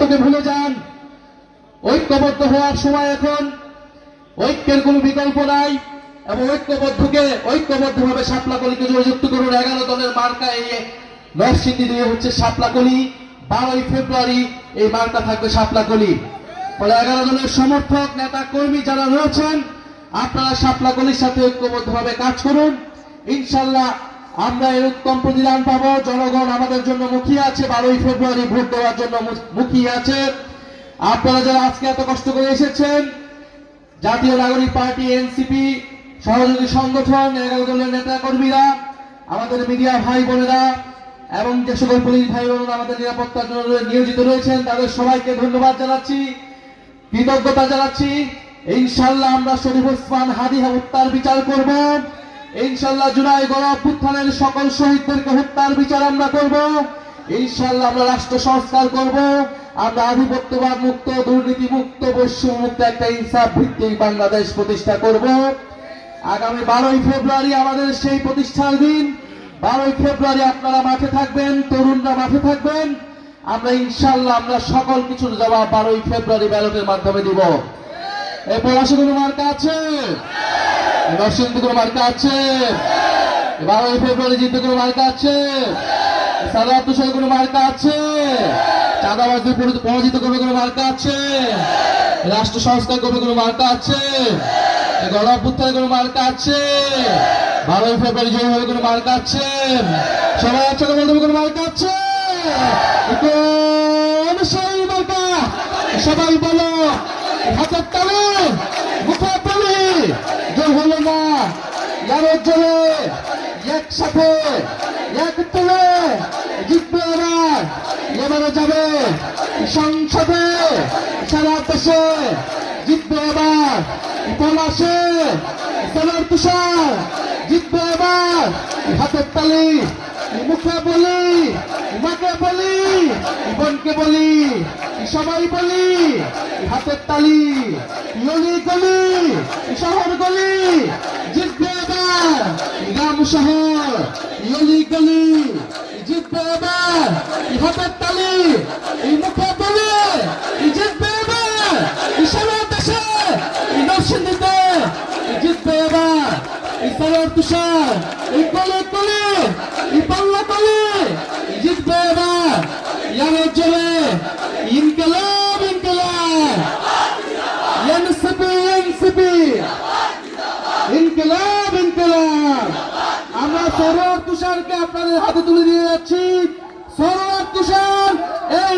স্বার্থকে ভুলে যান। ঐক্যবদ্ধ হওয়ার সময় এখন, ঐক্যের কোনো বিকল্প নাই এবং ঐক্যবদ্ধভাবে শাপলাকলিকে জয়যুক্ত করুন। 11 দলের মার্কা এই নরসিংদী দিয়ে হচ্ছে শাপলাকলি। 12 ফেব্রুয়ারি এই মার্কা থাকবে শাপলাকলি। ফলে 11 দলের সমর্থক নেতা কর্মী যারা রয়েছেন, আপনারা শাপলাকলির সাথে ঐক্যবদ্ধভাবে কাজ করুন। ইনশাল্লাহ আমরা এর উত্তম প্রতিদান পাবো। জনগণ আমাদের জন্য মুখিয়ে আছে, 12 ফেব্রুয়ারি ভোট দেওয়ার জন্য মুখিয়ে আছে। আপনারা যারা আজকে এত কষ্ট করে এসেছেন, জাতীয় নাগরিক পার্টি এনসিপি সহযোগী সংগঠন, 11 দলের নেতা কর্মীরা, আমাদের মিডিয়া ভাই বোনেরা এবং যে সকল পুলিশ ভাই বোনেরা আমাদের নিরাপত্তার জন্য নিয়োজিত রয়েছেন, তাদের সবাইকে ধন্যবাদ জানাচ্ছি, কৃতজ্ঞতা জানাচ্ছি। ইনশাল্লাহ আমরা শরীফ ওসমান হাদি হত্যার বিচার করব। ইনশাল্লাহ জুলাই গণ অভ্যুত্থানের সকল শহীদদেরকে হত্যার বিচার আমরা করব। ইনশাল্লাহ আমরা রাষ্ট্র সংস্কার করব। আমরা আধিপত্যবাদ মুক্ত, দুর্নীতি মুক্ত, বৈষম্য মুক্ত একটা ইনসাফ ভিত্তিক বাংলাদেশ প্রতিষ্ঠা করব। আগামী 12 ফেব্রুয়ারি আমাদের সেই প্রতিষ্ঠার দিন। 12 ফেব্রুয়ারি আপনারা মাঠে থাকবেন, তরুণরা মাঠে থাকবেন। আমরা ইনশাল্লাহ আমরা সকল কিছুর জবাব 12 ফেব্রুয়ারি ব্যালটের মাধ্যমে দিব। এই পলাশে কোনো মার্কা আছে? নরসিংদী কোনো মার্কা আছে? 12 ফেব্রুয়ারি জিততে কোনো মার্কা আছে? সালাত তুষার কোনো মার্কা আছে? চাঁদাবাজ পরাজিত করবে কোনো মার্কা আছে? রাষ্ট্র সংস্কার করবে কোনো মার্কা আছে? গণ অভ্যুত্থানের কোনো মার্কা আছে? 12 ফেব্রুয়ারি জয় হবে কোনো মার্কা আছে? সবাই একসাথে বলতে কোনো মার্কা আছে? সেই মার্কা সবাই বলো, হাতের তালে, মুখে তালে, জয় হলো না, ইয়ারের জোরে একসাথে এক তুলে জিতবে। এবারে যাবে সংসদে, সারা দেশে জিতবে এবার। পলাশে সালার তুষার জিতবে এবার। হাতের তালি, মুখে বলি, মাকে বলি, বোনকে বলি, সবাই বলি, হাতের তালি, গলি গলি, শহর গলি জিতবে এবার। গ্রাম শহর গলি গলি জিতবে এবার। হাতের তালি, মুখে বলি, জিতবে এবার। সারা দেশে নরসিংদীতে জিতবে এবার। সালার তুষার গলি গলি, পাল্লা গলি জিতবে এবার। ইয়ারের জোরে ইনকিলাব ইনকিলাব, এনসিপি এনসিপি, ইনকিলাব ইনকিলাব। আমরা সরোয়ার তুষারকে আপনাদের হাতে তুলে দিয়ে যাচ্ছি। সরোয়ার তুষার এই